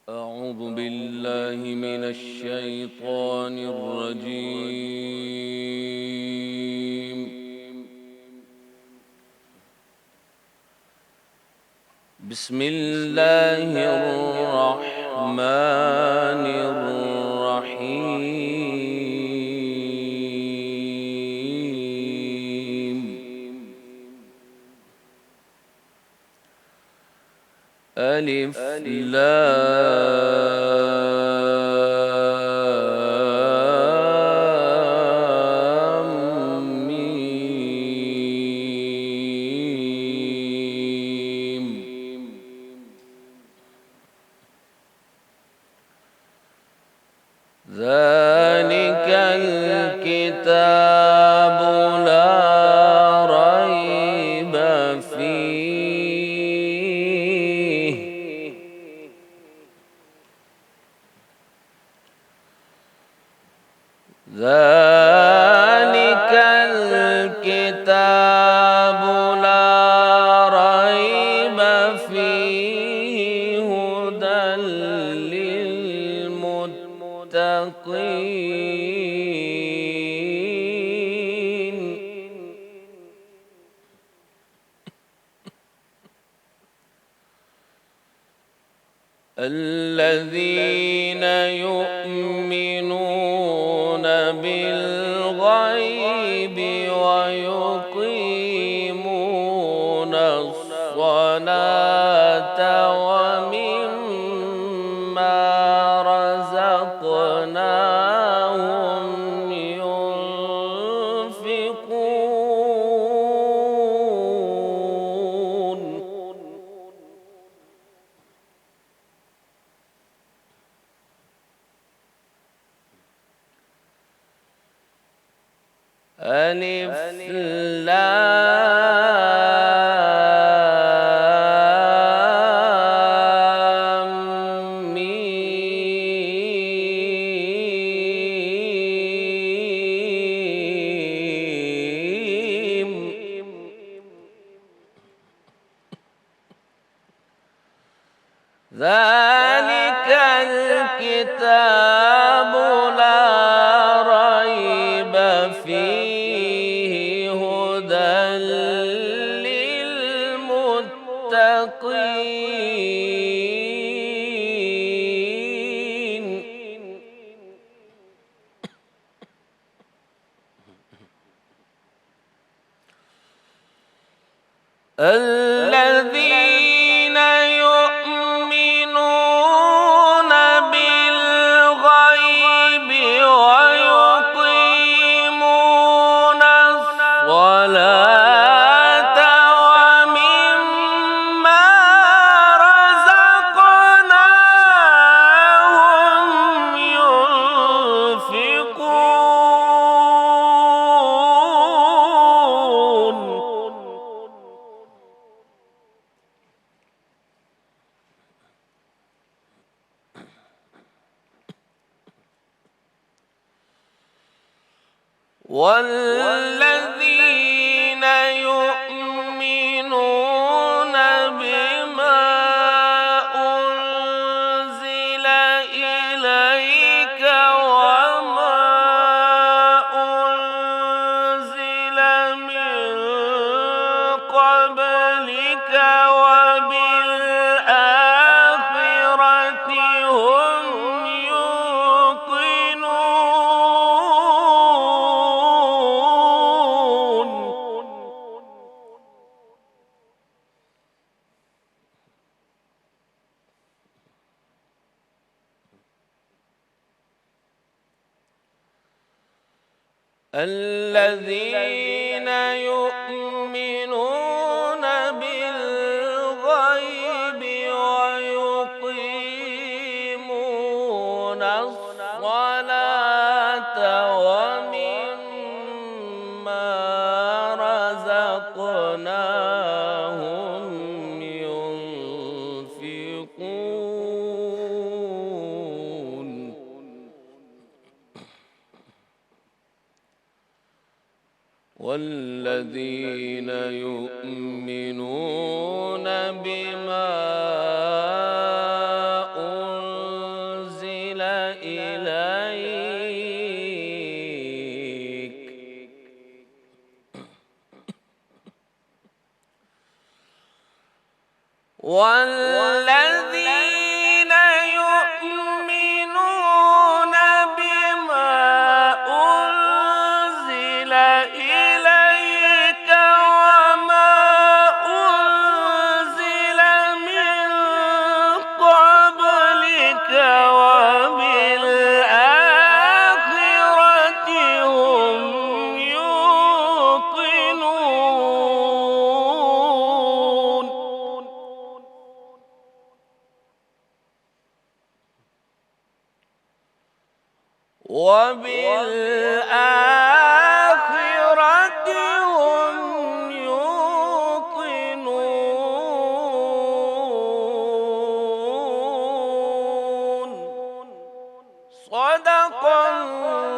أعوذ بالله من الشيطان الرجيم. بسم الله الرحمن الرحيم. ألف لام ميم. ذلك الكتاب لا ريب فيه ذلك الكتاب لا ريب فيه هدى للمتقين. الذين يؤمنون بالغيب ويقيمون الصلاة ومما رزقناهم ينفقون. ألف لام ميم. ذلك الكتاب لا ريب فيه هدى للمتقين. الذين يؤمنون بالغيب ويقيمون الصلاة ومما رزقناهم ينفقون. والذين يؤمنون بما أنزل إليك وما أنزل من قبلك وبالآخرة هم يوقنون. الذين يؤمنون بالغيب ويقيمون الصلاة ومما رزقناهم ينفقون. والذين يؤمنون بما أنزل إليك والذين يؤمنون بما أنزل إليك وما أنزل من قبلك وبالآخرة هم يوقنون. وبالآخرة هم يوقنون. صدق الله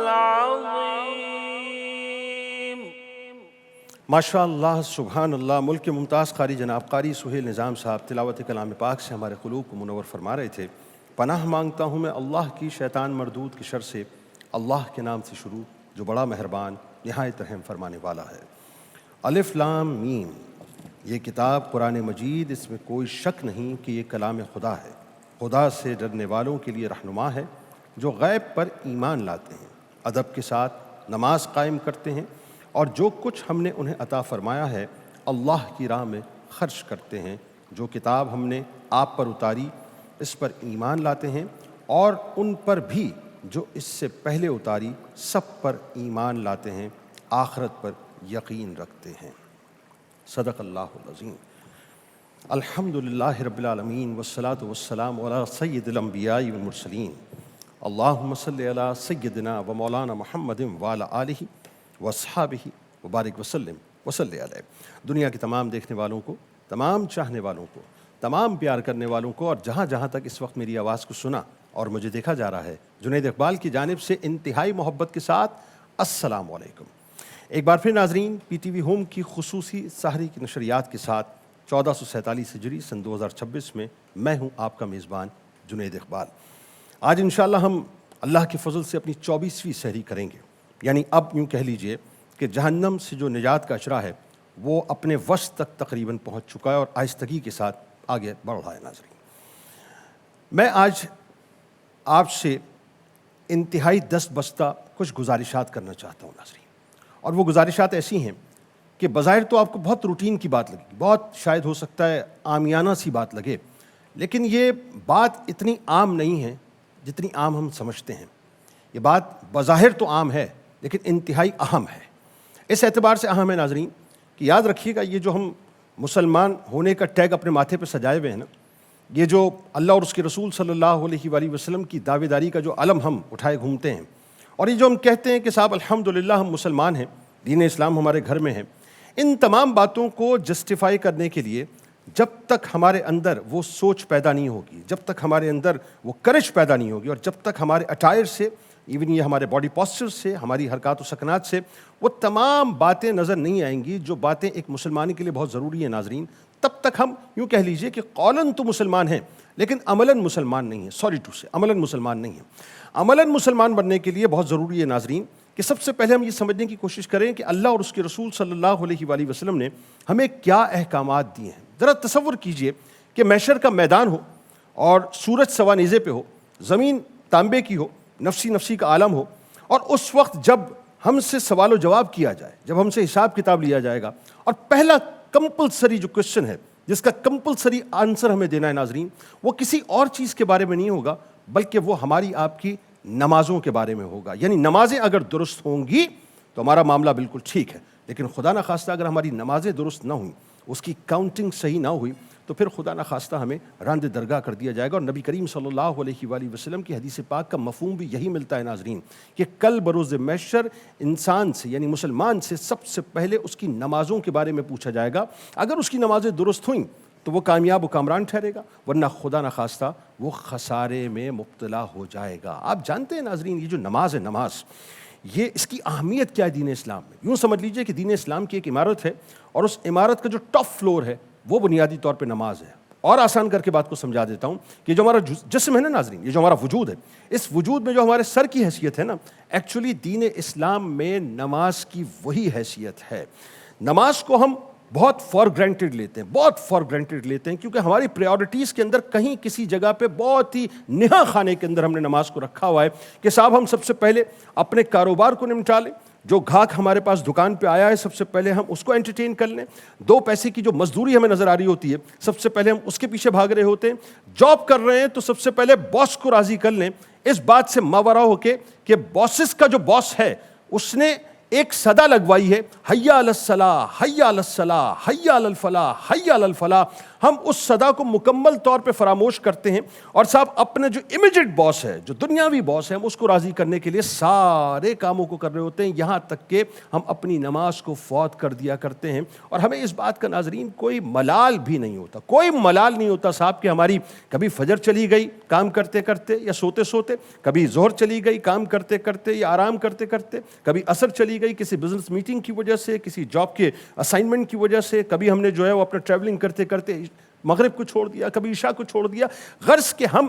العظيم. ماشاء اللہ سبحان اللہ. ملک کے ممتاز قاری جناب قاری سہیل نظام صاحب تلاوت کلام پاک سے ہمارے قلوب کو منور فرما رہے تھے. پناہ مانگتا ہوں میں اللہ کی شیطان مردود کی شر سے، اللہ کے نام سے شروع جو بڑا مہربان نہایت رحم فرمانے والا ہے. الف لام میم، یہ کتاب قرآن مجید، اس میں کوئی شک نہیں کہ یہ کلام خدا ہے. خدا سے ڈرنے والوں کے لیے رہنما ہے جو غیب پر ایمان لاتے ہیں، ادب کے ساتھ نماز قائم کرتے ہیں، اور جو کچھ ہم نے انہیں عطا فرمایا ہے اللہ کی راہ میں خرچ کرتے ہیں. جو کتاب ہم نے آپ پر اتاری اس پر ایمان لاتے ہیں، اور ان پر بھی جو اس سے پہلے اتاری سب پر ایمان لاتے ہیں، آخرت پر یقین رکھتے ہیں. صدق اللہ العظیم. الحمدللہ رب العالمین والصلاة والسلام علی سید الانبیاء والمرسلین. اللہم صلی علی سیدنا و مولانا محمد وعلی آلہ واصحابہ وبارک وسلم وصلی علیہ. دنیا کے تمام دیکھنے والوں کو، تمام چاہنے والوں کو، تمام پیار کرنے والوں کو، اور جہاں جہاں تک اس وقت میری آواز کو سنا اور مجھے دیکھا جا رہا ہے، جنید اقبال کی جانب سے انتہائی محبت کے ساتھ السلام علیکم. ایک بار پھر ناظرین، پی ٹی وی ہوم کی خصوصی سحری کی نشریات کے ساتھ 1447 ہجری سن 2026 میں میں ہوں آپ کا میزبان جنید اقبال. آج انشاءاللہ ہم اللہ کے فضل سے اپنی 24ویں سحری کریں گے. یعنی اب یوں کہہ لیجئے کہ جہنم سے جو نجات کا اشرا ہے وہ اپنے وسط تک تقریباً پہنچ چکا ہے اور آہستگی کے ساتھ آگے بڑھ رہا ہے. ناظرین، میں آج آپ سے انتہائی دست بستہ کچھ گزارشات کرنا چاہتا ہوں ناظرین، اور وہ گزارشات ایسی ہیں کہ بظاہر تو آپ کو بہت روٹین کی بات لگے، بہت شاید ہو سکتا ہے عامیانہ سی بات لگے، لیکن یہ بات اتنی عام نہیں ہے جتنی عام ہم سمجھتے ہیں. یہ بات بظاہر تو عام ہے لیکن انتہائی اہم ہے. اس اعتبار سے اہم ہے ناظرین کہ یاد رکھیے گا، یہ جو ہم مسلمان ہونے کا ٹیگ اپنے ماتھے پہ سجائے ہوئے ہیں نا، یہ جو اللہ اور اس کے رسول صلی اللہ علیہ وآلہ وسلم کی دعوے داری کا جو علم ہم اٹھائے گھومتے ہیں، اور یہ جو ہم کہتے ہیں کہ صاحب الحمدللہ ہم مسلمان ہیں، دین اسلام ہمارے گھر میں ہے، ان تمام باتوں کو جسٹیفائی کرنے کے لیے جب تک ہمارے اندر وہ سوچ پیدا نہیں ہوگی، جب تک ہمارے اندر وہ کرش پیدا نہیں ہوگی، اور جب تک ہمارے اٹائر سے، ایون یہ ہمارے باڈی پاسچر سے، ہماری حرکات و سکنات سے وہ تمام باتیں نظر نہیں آئیں گی جو باتیں ایک مسلمان کے لیے بہت ضروری ہیں ناظرین، تب تک ہم یوں کہہ لیجئے کہ قولاً تو مسلمان ہیں لیکن عملاً مسلمان نہیں ہیں. سوری ٹو سے، عملاً مسلمان نہیں ہیں. عملاً مسلمان بننے کے لیے بہت ضروری ہے ناظرین کہ سب سے پہلے ہم یہ سمجھنے کی کوشش کریں کہ اللہ اور اس کے رسول صلی اللہ علیہ وآلہ وسلم نے ہمیں کیا احکامات دیے ہیں. ذرا تصور کیجئے کہ محشر کا میدان ہو اور سورج سوا نیزے پہ ہو، زمین تانبے کی ہو، نفسی نفسی کا عالم ہو، اور اس وقت جب ہم سے سوال و جواب کیا جائے، جب ہم سے حساب کتاب لیا جائے گا، اور پہلا کمپلسری جو کوشچن ہے جس کا کمپلسری آنسر ہمیں دینا ہے ناظرین، وہ کسی اور چیز کے بارے میں نہیں ہوگا بلکہ وہ ہماری آپ کی نمازوں کے بارے میں ہوگا. یعنی نمازیں اگر درست ہوں گی تو ہمارا معاملہ بالکل ٹھیک ہے، لیکن خدا نخواستہ اگر ہماری نمازیں درست نہ ہوئیں، اس کی کاؤنٹنگ صحیح نہ ہوئی، تو پھر خدا نخواستہ ہمیں راند درگاہ کر دیا جائے گا. اور نبی کریم صلی اللہ علیہ وآلہ وسلم کی حدیث پاک کا مفہوم بھی یہی ملتا ہے ناظرین کہ کل بروز محشر انسان سے، یعنی مسلمان سے، سب سے پہلے اس کی نمازوں کے بارے میں پوچھا جائے گا. اگر اس کی نمازیں درست ہوئیں تو وہ کامیاب و کامران ٹھہرے گا، ورنہ خدا نخواستہ وہ خسارے میں مبتلا ہو جائے گا. آپ جانتے ہیں ناظرین، یہ جو نماز ہے، نماز یہ اس کی اہمیت کیا ہے دین اسلام میں؟ یوں سمجھ لیجئے کہ دین اسلام کی ایک عمارت ہے اور اس عمارت کا جو ٹاپ فلور ہے وہ بنیادی طور پہ نماز ہے. اور آسان کر کے بات کو سمجھا دیتا ہوں کہ جو ہمارا جسم ہے نا ناظرین، یہ جو ہمارا وجود ہے، اس وجود میں جو ہمارے سر کی حیثیت ہے نا، ایکچولی دین اسلام میں نماز کی وہی حیثیت ہے. نماز کو ہم بہت فار گرانٹیڈ لیتے ہیں، بہت فار گرانٹیڈ لیتے ہیں، کیونکہ ہماری پریورٹیز کے اندر کہیں کسی جگہ پہ بہت ہی نہا خانے کے اندر ہم نے نماز کو رکھا ہوا ہے کہ صاحب ہم سب سے پہلے اپنے کاروبار کو نمٹا لیں، جو گاہک ہمارے پاس دکان پہ آیا ہے سب سے پہلے ہم اس کو انٹرٹین کر لیں، 2 پیسے کی جو مزدوری ہمیں نظر آ رہی ہوتی ہے سب سے پہلے ہم اس کے پیچھے بھاگ رہے ہوتے ہیں، جاب کر رہے ہیں تو سب سے پہلے باس کو راضی کر لیں، اس بات سے ماورا ہو کے کہ باسز کا جو باس ہے اس نے ایک صدا لگوائی ہے، حی علی الصلاۃ، حی علی الصلاۃ، حی علی الفلاح، حی علی الفلاح. ہم اس صدا کو مکمل طور پہ فراموش کرتے ہیں اور صاحب اپنے جو امیجیٹ باس ہے، جو دنیاوی باس ہے، ہم اس کو راضی کرنے کے لیے سارے کاموں کو کر رہے ہوتے ہیں، یہاں تک کہ ہم اپنی نماز کو فوت کر دیا کرتے ہیں. اور ہمیں اس بات کا ناظرین کوئی ملال بھی نہیں ہوتا، کوئی ملال نہیں ہوتا صاحب کہ ہماری کبھی فجر چلی گئی کام کرتے کرتے یا سوتے سوتے، کبھی ظہر چلی گئی کام کرتے کرتے یا آرام کرتے کرتے، کبھی عصر چلی گئی کسی بزنس میٹنگ کی وجہ سے، کسی جاب کے اسائنمنٹ کی وجہ سے، کبھی ہم نے جو ہے وہ اپنا ٹریولنگ کرتے کرتے مغرب کو چھوڑ دیا، کبھی عشاء کو چھوڑ دیا. غرض کہ ہم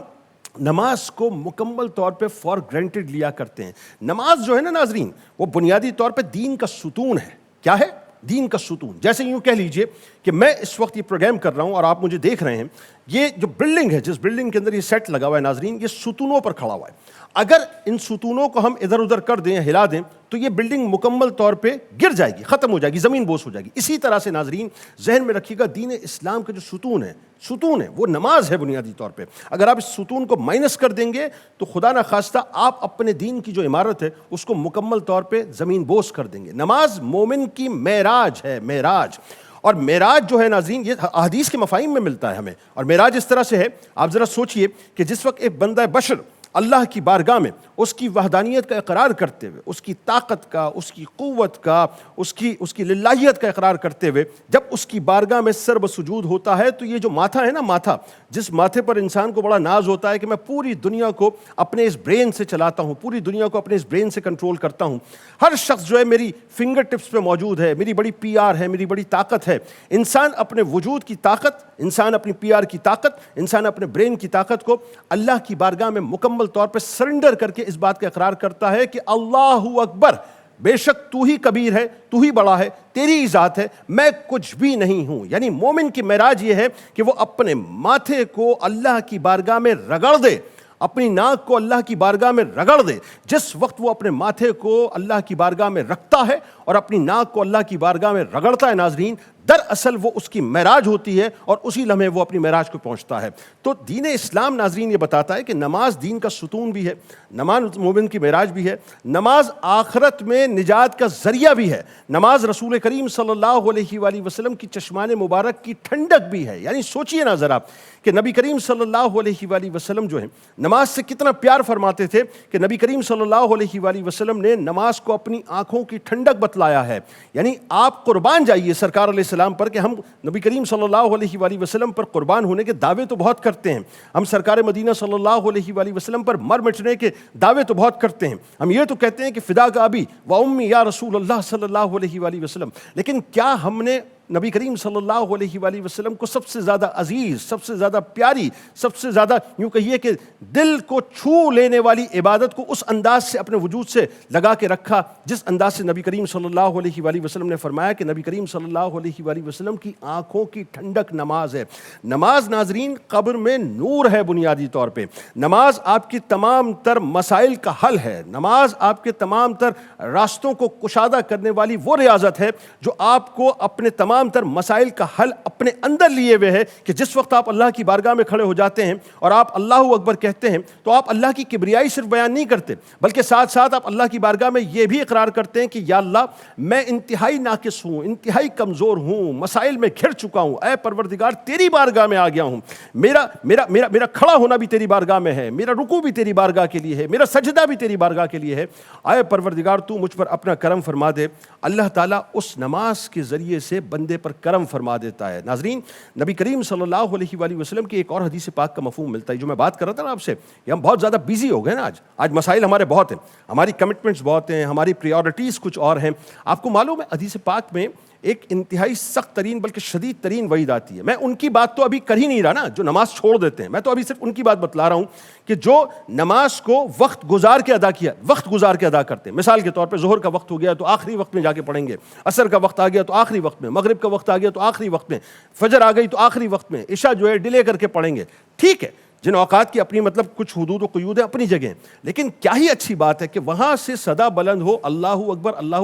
نماز کو مکمل طور پہ فار گرانٹیڈ لیا کرتے ہیں. نماز جو ہے نا ناظرین، وہ بنیادی طور پہ دین کا ستون ہے. کیا ہے؟ دین کا ستون. جیسے یوں کہہ لیجئے کہ میں اس وقت یہ پروگرام کر رہا ہوں اور آپ مجھے دیکھ رہے ہیں، یہ جو بلڈنگ ہے، جس بلڈنگ کے اندر یہ سیٹ لگا ہوا ہے ناظرین، یہ ستونوں پر کھڑا ہوا ہے. اگر ان ستونوں کو ہم ادھر ادھر کر دیں، ہلا دیں، تو یہ بلڈنگ مکمل طور پہ گر جائے گی، ختم ہو جائے گی، زمین بوس ہو جائے گی. اسی طرح سے ناظرین ذہن میں رکھیے گا، دین اسلام کا جو ستون ہے وہ نماز ہے بنیادی طور پہ. اگر آپ اس ستون کو مائنس کر دیں گے تو خدا نخواستہ آپ اپنے دین کی جو عمارت ہے اس کو مکمل طور پہ زمین بوس کر دیں گے. نماز مومن کی معراج ہے، معراج. اور معراج جو ہے ناظرین، یہ احادیث کے مفاہیم میں ملتا ہے ہمیں. اور معراج اس طرح سے ہے، آپ ذرا سوچئے کہ جس وقت ایک بندہ بشر اللہ کی بارگاہ میں اس کی وحدانیت کا اقرار کرتے ہوئے، اس کی طاقت کا، اس کی قوت کا، اس کی للہیت کا اقرار کرتے ہوئے جب اس کی بارگاہ میں سر بسجود ہوتا ہے، تو یہ جو ماتھا ہے نا، ماتھا جس ماتھے پر انسان کو بڑا ناز ہوتا ہے کہ میں پوری دنیا کو اپنے اس برین سے چلاتا ہوں، پوری دنیا کو اپنے اس برین سے کنٹرول کرتا ہوں، ہر شخص جو ہے میری فنگر ٹپس پہ موجود ہے، میری بڑی پی آر ہے، میری بڑی طاقت ہے. انسان اپنے وجود کی طاقت، انسان اپنی پی آر کی طاقت، انسان اپنے برین کی طاقت کو اللہ کی بارگاہ میں مکمل طور پہ سرنڈر کر کے اس بات کا اقرار کرتا ہے کہ اللہ اکبر، بے شک تو ہی کبیر ہے، تو ہی بڑا ہے، تیری ہی ذات ہے، میں کچھ بھی نہیں ہوں. یعنی مومن کی معراج یہ ہے کہ وہ اپنے ماتھے کو اللہ کی بارگاہ میں رگڑ دے، اپنی ناک کو اللہ کی بارگاہ میں رگڑ دے. جس وقت وہ اپنے ماتھے کو اللہ کی بارگاہ میں رکھتا ہے اور اپنی ناک کو اللہ کی بارگاہ میں رگڑتا ہے ناظرین، دراصل وہ اس کی معراج ہوتی ہے اور اسی لمحے وہ اپنی معراج کو پہنچتا ہے. تو دین اسلام ناظرین یہ بتاتا ہے کہ نماز دین کا ستون بھی ہے، نماز مومن کی معراج بھی ہے، نماز آخرت میں نجات کا ذریعہ بھی ہے، نماز رسول کریم صلی اللہ علیہ وآلہ وسلم کی چشمان مبارک کی ٹھنڈک بھی ہے. یعنی سوچئے نا ذرا کہ نبی کریم صلی اللہ علیہ وآلہ وسلم جو ہیں نماز سے کتنا پیار فرماتے تھے کہ نبی کریم صلی اللہ علیہ وآلہ وسلم نے نماز کو اپنی آنکھوں کی ٹھنڈک بتلایا ہے. یعنی آپ قربان جائیے سرکار علیہ السلام پر کہ ہم نبی کریم صلی اللہ علیہ وآلہ وسلم پر قربان ہونے کے دعوے تو بہت کرتے ہیں، ہم سرکار مدینہ صلی اللہ علیہ وآلہ وسلم پر مر مٹنے کے دعوے تو بہت کرتے ہیں، ہم یہ تو کہتے ہیں کہ فدا کا ابی و امی یا رسول اللہ صلی اللہ علیہ وآلہ وسلم. لیکن کیا ہم نے نبی کریم صلی اللہ علیہ وآلہ وسلم کو سب سے زیادہ عزیز، سب سے زیادہ پیاری، سب سے زیادہ یوں کہیے کہ دل کو چھو لینے والی عبادت کو اس انداز سے اپنے وجود سے لگا کے رکھا جس انداز سے نبی کریم صلی اللہ علیہ وآلہ وسلم نے فرمایا کہ نبی کریم صلی اللہ علیہ وآلہ وسلم کی آنکھوں کی ٹھنڈک نماز ہے. نماز ناظرین قبر میں نور ہے بنیادی طور پہ، نماز آپ کی تمام تر مسائل کا حل ہے، نماز آپ کے تمام تر راستوں کو کشادہ کرنے والی وہ ریاضت ہے جو آپ کو اپنے تمام تر مسائل کا حل اپنے اندر لیے ہوئے ہے کہ جس وقت آپ اللہ کی بارگاہ میں کھڑے ہو جاتے ہیں اور آپ اللہ اکبر کہتے ہیں تو آپ اللہ کی کبریائی صرف بیان نہیں کرتے بلکہ ساتھ ساتھ آپ اللہ کی بارگاہ میں یہ بھی اقرار کرتے ہیں کہ یا اللہ میں انتہائی ناقص ہوں، انتہائی کمزور ہوں، مسائل میں گھر چکا ہوں، اے پروردگار تیری بارگاہ میں آ گیا ہوں، میرا کھڑا ہونا بھی تیری بارگاہ میں ہے، میرا رکوع بھی تیری بارگاہ کے لیے ہے، میرا سجدہ بھی تیری بارگاہ کے لیے ہے، اے پروردگار تو مجھ پر اپنا کرم فرما دے. اللہ تعالیٰ اس نماز کے ذریعے سے بندے بندے پر کرم فرما دیتا ہے۔ ناظرین، نبی کریم صلی اللہ علیہ وآلہ وسلم کی ایک اور حدیث پاک کا مفہوم ملتا ہے، جو میں بات کر رہا تھا نا آپ سے کہ ہم بہت زیادہ بیزی ہو گئے نا، آج مسائل ہمارے بہت ہیں، ہماری کمٹمنٹس بہت ہیں، ہماری پریورٹیز کچھ اور ہیں۔ آپ کو معلوم ہے حدیث پاک میں ایک انتہائی سخت ترین بلکہ شدید ترین وعید آتی ہے۔ میں ان کی بات تو ابھی کر ہی نہیں رہا نا جو نماز چھوڑ دیتے ہیں، میں تو ابھی صرف ان کی بات بتلا رہا ہوں کہ جو نماز کو وقت گزار کے ادا کرتے ہیں۔ مثال کے طور پہ ظہر کا وقت ہو گیا تو آخری وقت میں جا کے پڑھیں گے، عصر کا وقت آ گیا تو آخری وقت میں، مغرب کا وقت آ گیا تو آخری وقت میں، فجر آ گئی تو آخری وقت میں، عشاء جو ہے ڈیلے کر کے پڑھیں گے۔ ٹھیک ہے، جن اوقات کی اپنی مطلب کچھ حدود و قیود ہیں اپنی جگہ، لیکن کیا ہی اچھی بات ہے کہ وہاں سے صدا بلند ہو اللہ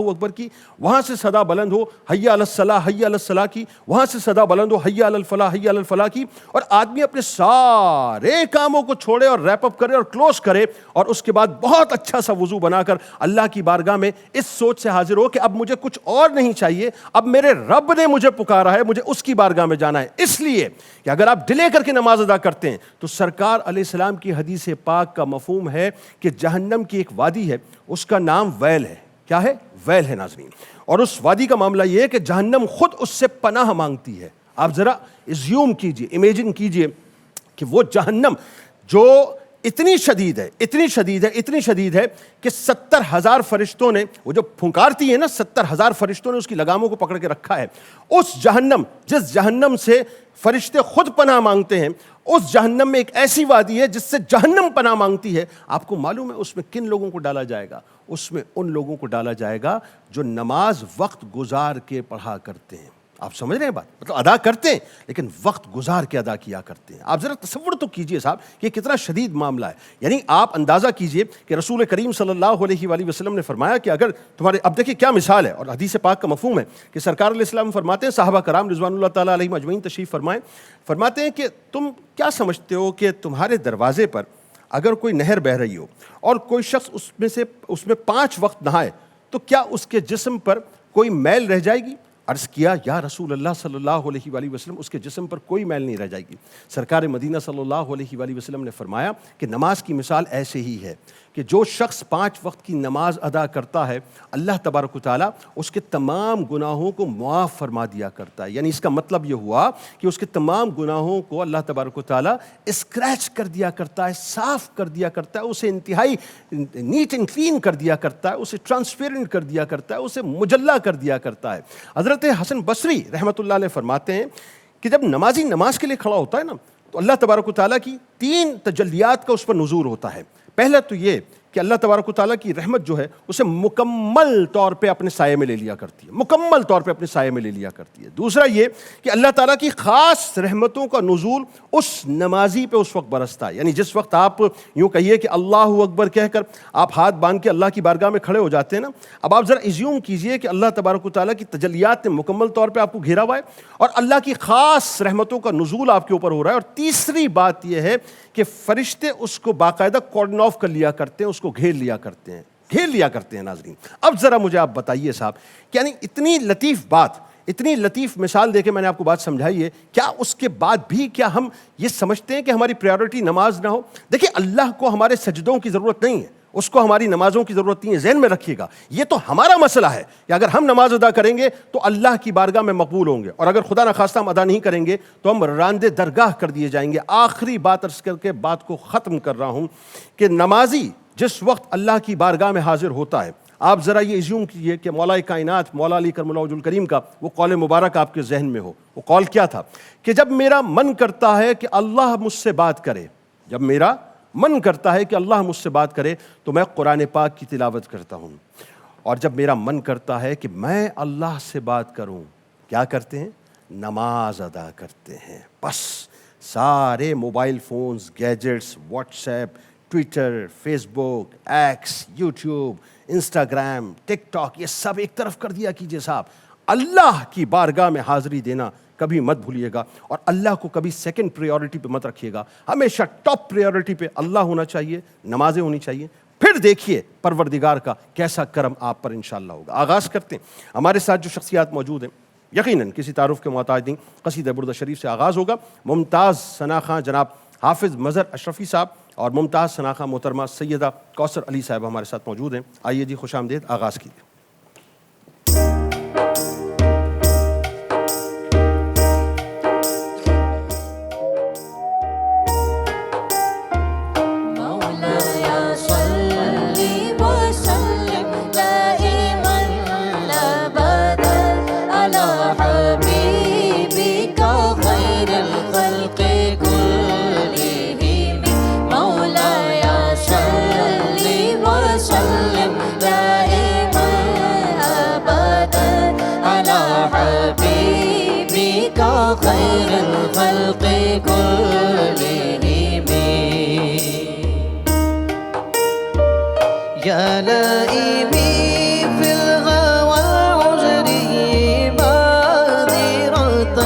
اکبر کی، وہاں سے صدا بلند ہو حی علی الصلاح حی علی الصلاح کی، وہاں سے صدا بلند ہو حی علی الفلاح حی علی الفلاح کی، اور آدمی اپنے سارے کاموں کو چھوڑے اور ریپ اپ کرے اور کلوز کرے، اور اس کے بعد بہت اچھا سا وضو بنا کر اللہ کی بارگاہ میں اس سوچ سے حاضر ہو کہ اب مجھے کچھ اور نہیں چاہیے، اب میرے رب نے مجھے پکارا ہے، مجھے اس کی بارگاہ میں جانا ہے۔ اس لیے کہ اگر آپ ڈیلے کر کے نماز ادا کرتے ہیں تو سرکار علیہ السلام کی حدیث پاک کا مفہوم ہے کہ جہنم کی ایک وادی ہے، اس کا نام ویل ہے۔ کیا ہے؟ ویل ہے ناظرین۔ اور اس وادی کا معاملہ یہ ہے کہ جہنم خود اس سے پناہ مانگتی ہے۔ آپ ذرا ایزیوم کیجئے، امیجن کیجئے کہ وہ جہنم جو اتنی شدید ہے کہ 70,000 فرشتوں نے، وہ جو پھنکارتی ہے نا، 70,000 فرشتوں نے اس کی لگاموں کو پکڑ کے رکھا ہے۔ اس جہنم، جس جہنم سے فرشتے خود پناہ مانگتے ہیں، اس جہنم میں ایک ایسی وادی ہے جس سے جہنم پناہ مانگتی ہے۔ آپ کو معلوم ہے اس میں کن لوگوں کو ڈالا جائے گا؟ اس میں ان لوگوں کو ڈالا جائے گا جو نماز وقت گزار کے پڑھا کرتے ہیں۔ آپ سمجھ رہے ہیں بات؟ مطلب ادا کرتے ہیں لیکن وقت گزار کے ادا کیا کرتے ہیں۔ آپ ذرا تصور تو کیجئے صاحب کہ کتنا شدید معاملہ ہے۔ یعنی آپ اندازہ کیجئے کہ رسول کریم صلی اللہ علیہ وآلہ وسلم نے فرمایا کہ اگر تمہارے، اب دیکھیں کیا مثال ہے، اور حدیث پاک کا مفہوم ہے کہ سرکار علیہ السلام فرماتے ہیں، صحابہ کرام رضوان اللہ تعالیٰ علیہم اجمعین تشریف فرمائیں، فرماتے ہیں کہ تم کیا سمجھتے ہو کہ تمہارے دروازے پر اگر کوئی نہر بہہ رہی ہو اور کوئی شخص اس میں 5 وقت نہائے تو کیا اس کے جسم پر کوئی میل رہ جائے گی؟ عرض کیا یا رسول اللہ صلی اللہ علیہ وآلہ وسلم، اس کے جسم پر کوئی میل نہیں رہ جائے گی۔ سرکار مدینہ صلی اللہ علیہ وآلہ وسلم نے فرمایا کہ نماز کی مثال ایسے ہی ہے کہ جو شخص 5 وقت کی نماز ادا کرتا ہے، اللہ تبارک و تعالیٰ اس کے تمام گناہوں کو معاف فرما دیا کرتا ہے۔ یعنی اس کا مطلب یہ ہوا کہ اس کے تمام گناہوں کو اللہ تبارک و تعالیٰ اسکریچ کر دیا کرتا ہے، صاف کر دیا کرتا ہے، اسے انتہائی نیٹ اینڈ کلین کر دیا کرتا ہے، اسے ٹرانسپیرنٹ کر دیا کرتا ہے، اسے مجلہ کر دیا کرتا ہے۔ حضرت حسن بصری رحمۃ اللہ علیہ فرماتے ہیں کہ جب نمازی نماز کے لیے کھڑا ہوتا ہے نا تو اللہ تبارک و تعالیٰ کی 3 تجلیات کا اس پر نزول ہوتا ہے۔ پہلا تو یہ کہ اللہ تبارک و تعالیٰ کی رحمت جو ہے اسے مکمل طور پہ اپنے سائے میں لے لیا کرتی ہے، مکمل طور پہ اپنے سائے میں لے لیا کرتی ہے۔ دوسرا یہ کہ اللہ تعالیٰ کی خاص رحمتوں کا نزول اس نمازی پہ اس وقت برستا ہے۔ یعنی جس وقت آپ یوں کہیے کہ اللہ اکبر کہہ کر آپ ہاتھ باندھ کے اللہ کی بارگاہ میں کھڑے ہو جاتے ہیں نا، اب آپ ذرا ایزیوم کیجئے کہ اللہ تبارک و تعالیٰ کی تجلیات نے مکمل طور پہ آپ کو گھیرا ہوا ہے اور اللہ کی خاص رحمتوں کا نزول آپ کے اوپر ہو رہا ہے۔ اور تیسری بات یہ ہے کہ فرشتے اس کو باقاعدہ کارڈن آف کر لیا کرتے ہیں، اس کو گھیر لیا کرتے ہیں ناظرین۔ اب ذرا مجھے آپ بتائیے صاحب کہ یعنی اتنی لطیف بات، اتنی لطیف مثال دے کے میں نے آپ کو بات سمجھائی ہے، کیا اس کے بعد بھی کیا ہم یہ سمجھتے ہیں کہ ہماری پریورٹی نماز نہ ہو؟ دیکھیں اللہ کو ہمارے سجدوں کی ضرورت نہیں ہے، اس کو ہماری نمازوں کی ضرورت نہیں ہے، ذہن میں رکھیے گا۔ یہ تو ہمارا مسئلہ ہے کہ اگر ہم نماز ادا کریں گے تو اللہ کی بارگاہ میں مقبول ہوں گے، اور اگر خدا نخواستہ ہم ادا نہیں کریں گے تو ہم راندے درگاہ کر دیے جائیں گے۔ آخری بات عرض کر کے بات کو ختم کر رہا ہوں کہ نمازی جس وقت اللہ کی بارگاہ میں حاضر ہوتا ہے، آپ ذرا یہ ایزیوم کیجئے کہ مولا کائنات مولا علی کرم اللہ وجہ الکریم کا وہ قول مبارک آپ کے ذہن میں ہو۔ وہ قول کیا تھا کہ جب میرا من کرتا ہے کہ اللہ مجھ سے بات کرے، جب میرا من کرتا ہے کہ اللہ مجھ سے بات کرے تو میں قرآن پاک کی تلاوت کرتا ہوں، اور جب میرا من کرتا ہے کہ میں اللہ سے بات کروں، کیا کرتے ہیں؟ نماز ادا کرتے ہیں۔ بس سارے mobile phones, gadgets, WhatsApp, Twitter, Facebook, X, YouTube, Instagram, TikTok, یہ سب ایک طرف کر دیا کیجئے صاحب۔ اللہ کی بارگاہ میں حاضری دینا کبھی مت بھولیے گا، اور اللہ کو کبھی سیکنڈ پریورٹی پہ مت رکھیے گا، ہمیشہ ٹاپ پریورٹی پہ اللہ ہونا چاہیے، نمازیں ہونی چاہیے۔ پھر دیکھیے پروردگار کا کیسا کرم آپ پر انشاءاللہ ہوگا۔ آغاز کرتے ہیں۔ ہمارے ساتھ جو شخصیات موجود ہیں یقیناً کسی تعارف کے محتاج نہیں، قصیدہ بردہ شریف سے آغاز ہوگا۔ ممتاز ثنا خاں جناب حافظ مظہر اشرفی صاحب اور ممتاز ثنا خاں محترمہ سیدہ کوثر علی صاحب ہمارے ساتھ موجود ہیں۔ آئیے جی، خوش آمدید، آغاز کیجیے۔ خير الخلق كلهم يا لائمي في الغوى العجر باذرة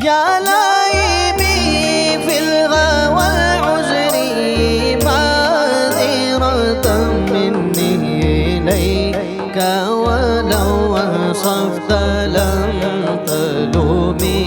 يا لائمي في الغوى العجر باذرة مني إليك ولو وصفت لم تلومي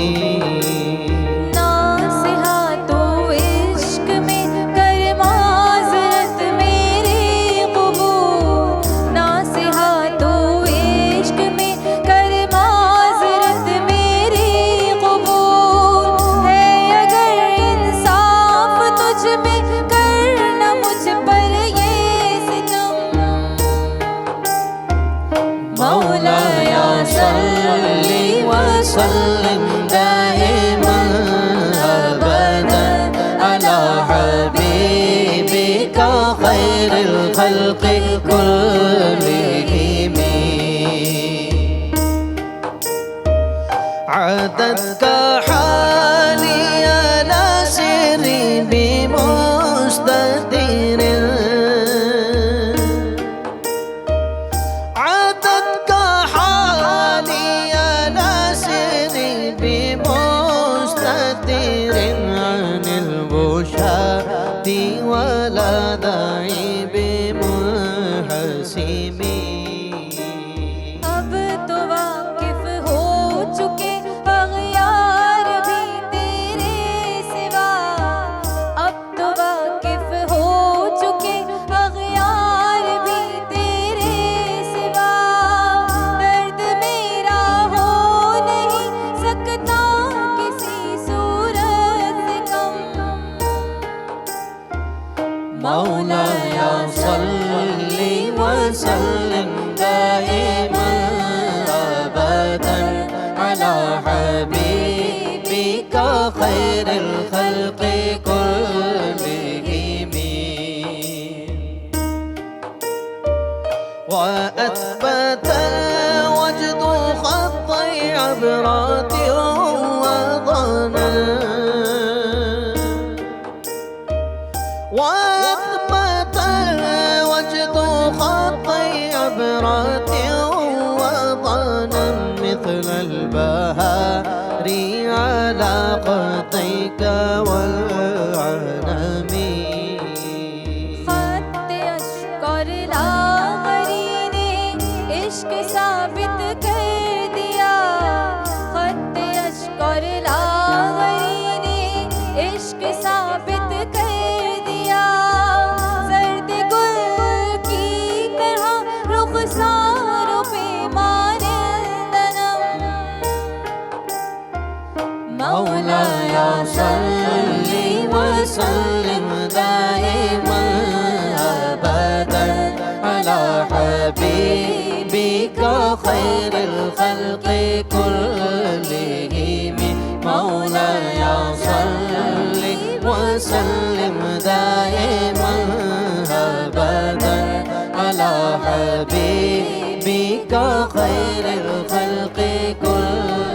مولاي صل وسلم دائما أبدا على حبيبك خير الخلق كلهم عددك حالي على سري بمستدير عددك حالي على سري بمستدير عن البشاة ولا داعي بمنحسمي اب تو واقف ہو چکے اغیار بھی تیرے سوا اب تو واقف ہو چکے اغیار بھی تیرے سوا درد میرا ہو نہیں سکتا کسی صورت سے کم مولاي صل وسلم دائما أبدا على حبيبك خير الخلق كلهم وأثبت الوجد خطي عبرات وظنا وأثبت الوجد خطي عبرات وظنا مثل البهار على قطيك والعنم خط اشکر لاغری نے عشق ثابت کر دیا خط اشکر لاغری نے عشق ثابت کر دیا زرد گل کی طرح رخساروں پہ مانندنم مولاي صل وسلم دائما أبدا على حبيبك خير الخلق كلهم مولاي صل وسلم دائما أبدا على حبيبك خير الخلق كلهم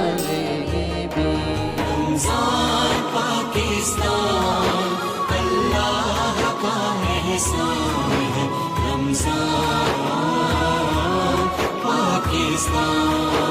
رمضان پاکستان اللہ کا احسان ہے رمضان پاکستان